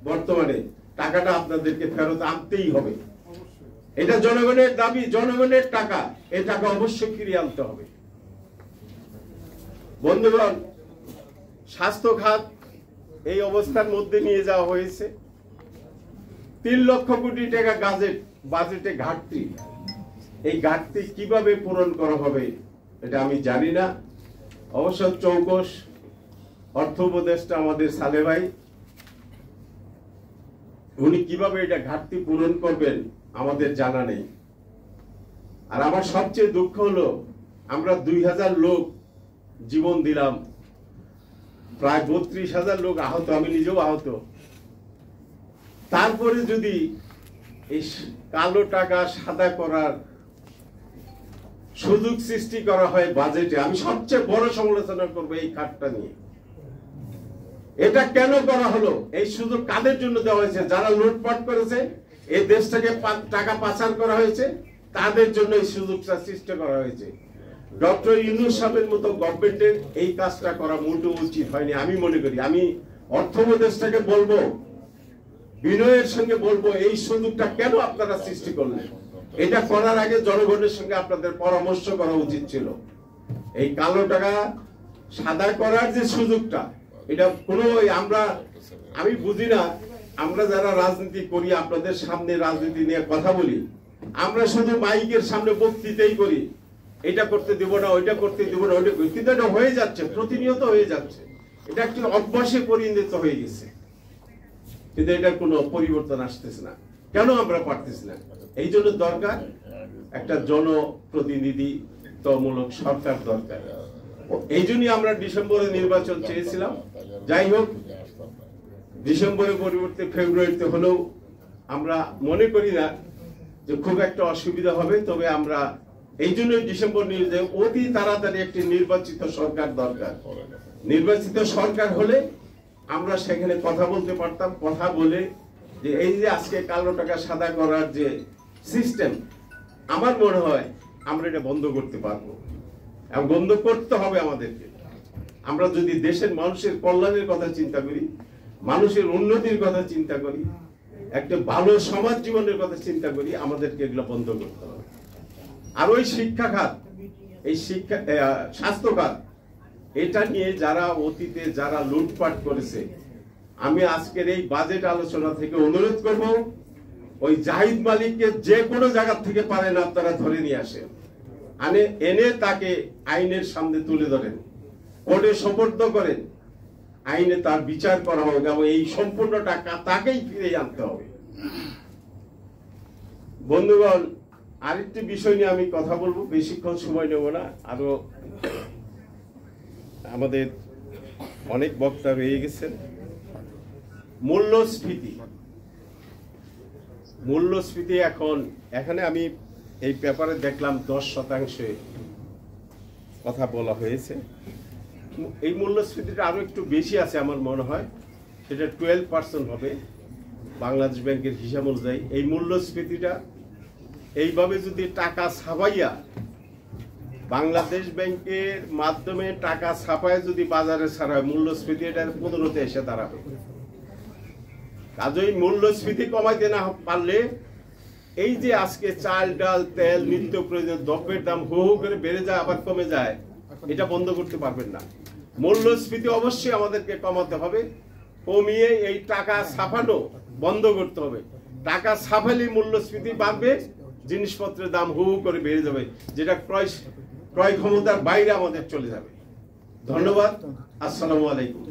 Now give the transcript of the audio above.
বর্তমানে টাকাটা আপনাদেরকে ফেরত আনতেই হবে। এটা জনগণের দাবি, জনগণের টাকা, এই টাকা অবশ্যই ফিরিয়ে আনতে হবে। বন্ধুগণ, স্বাস্থ্য খাত এই অবস্থার মধ্যে নিয়ে যাওয়া হয়েছে। 3 লক্ষ কোটি টাকা বাজেটে ঘাটতি। এই ঘাটতি কিভাবে পূরণ করা হবে এটা আমি জানি না। অবশ্য চৌকস অর্থ উপদেষ্টা আমাদের সালে ভাই, উনি কিভাবে এটা ঘাটতি পূরণ করবেন আমাদের জানা নেই। আর আমার সবচেয়ে দুঃখ হলো আমরা 2000 লোক জীবন দিলাম, প্রায় 32,000 লোক আহত, আমি নিজেও আহত। তারপরে যদি এই কালো টাকা সাদা করার সুযোগ সৃষ্টি করা হয় বাজেটে, আমি সবচেয়ে বড় সমালোচনা করবো এই খাতটা নিয়ে। এটা কেন করা হলো? এই সুযোগ কাদের জন্য দেওয়া হয়েছে? যারা লুটপাট করেছে, এই দেশটাকে টাকা পাচার করা হয়েছে, তাদের জন্য এই সুযোগটা সৃষ্টি করা হয়েছে। ডক্টর ইউনূস সাহেবের মতো গভর্নমেন্টের এই কাজটা করা মোটেও উচিত হয়নি আমি মনে করি। আমি অর্থ উপদেষ্টাকে বলবো, বিনয়ের সঙ্গে বলবো, এই সুযোগটা কেন আপনারা সৃষ্টি করলেন? এটা করার আগে জনগণের সঙ্গে আপনাদের পরামর্শ করা উচিত ছিল। এই কালো টাকা সাদা করার যে সুযোগটা, এটা কোনো আমি বুঝি না। আমরা যারা রাজনীতি করি, আপনাদের সামনে রাজনীতি নিয়ে কথা বলি, আমরা শুধু মাইকের সামনে বক্তৃতাই করি, এটা করতে দেব না, ওইটা করতে দেব না, ওইটা, কিন্তু এটা হয়ে যাচ্ছে, প্রতিনিয়ত হয়ে যাচ্ছে। এটা একটি অভ্যাসে পরিণত হয়ে গেছে, কিন্তু এটার কোনো পরিবর্তন আসতেছে না। কেন আমরা পারতেছি না? এই জন্য দরকার একটা জনপ্রতিনিধিত্বমূলক সরকার দরকার। এই জন্যই আমরা ডিসেম্বরে নির্বাচন চেয়েছিলাম। যাই হোক, ডিসেম্বরের পরিবর্তে ফেব্রুয়ারিতে হলেও আমরা মনে করি না যে খুব একটা অসুবিধা হবে। তবে আমরা এই জন্যই ডিসেম্বর নিয়ে অতি তাড়াতাড়ি একটি নির্বাচিত সরকার দরকার। নির্বাচিত সরকার হলে আমরা সেখানে কথা বলতে পারতাম, কথা বলে যে এই যে আজকে কালো টাকা সাদা করার যে সিস্টেম, আমার মনে হয় আমরা এটা বন্ধ করতে পারবো, এবং বন্ধ করতে হবে আমাদেরকে। আমরা যদি দেশের মানুষের কল্যাণের কথা চিন্তা করি, মানুষের উন্নতির কথা চিন্তা করি, একটা ভালো সমাজ জীবনের কথা চিন্তা করি, আমাদেরকে এগুলো বন্ধ করতে হবে। আর ওই শিক্ষা খাত, এই স্বাস্থ্য খাত, এটা নিয়ে যারা অতীতে যারা লুটপাট করেছে, আমি আজকের এই বাজেট আলোচনা থেকে অনুরোধ করব, ওই জাহিদ মালিককে যে কোনো জায়গা থেকে পারেন আপনারা ধরে নিয়ে আসেন, এনে তাকে আইনের সামনে তুলে ধরেন, কোর্টে সোপর্দ করেন, আইনে তার বিচার করা হবে এবং এই সম্পূর্ণ টাকা তাকেই ফিরে আনতে হবে। বন্ধুগণ, আরেকটি বিষয় নিয়ে আমি কথা বলবো, বেশিক্ষণ সময় নেব না, আরো আমাদের অনেক বক্তা রয়ে গেছেন। মূল্যস্ফীতি এখন এখানে আমি এই পেপারে দেখলাম 10% কথা বলা হয়েছে। এই মূল্যস্ফীতিটা আরো একটু বেশি আছে আমার মনে হয়, সেটা 12% হবে বাংলাদেশ ব্যাংকের হিসাব অনুযায়ী। এই মূল্যস্ফীতিটা এইভাবে যদি টাকা ছাপাইয়া, বাংলাদেশ ব্যাংকের মাধ্যমে টাকা ছাপায় যদি বাজারে ছাড়া হয়, মূল্যস্ফীতি এটার 15-তে এসে দাঁড়াবে। কাজেই মূল্যস্ফীতি কমাইতে না পারলে এই যে আজকে চাল, ডাল, তেল, নিত্য প্রয়োজনীয় দ্রব্যের দাম হু হু করে বেড়ে যায় আবার কমে যায়, এটা বন্ধ করতে পারবেন না। মূল্যস্ফীতি অবশ্যই আমাদেরকে কমাতে হবে, কমিয়ে এই টাকা ছাপানো বন্ধ করতে হবে। টাকা ছাপালে মূল্যস্ফীতি বাড়বে, জিনিসপত্রের দাম হু হু করে বেড়ে যাবে, যেটা ক্রয় ক্ষমতার বাইরে আমাদের চলে যাবে। ধন্যবাদ। আসসালামু আলাইকুম।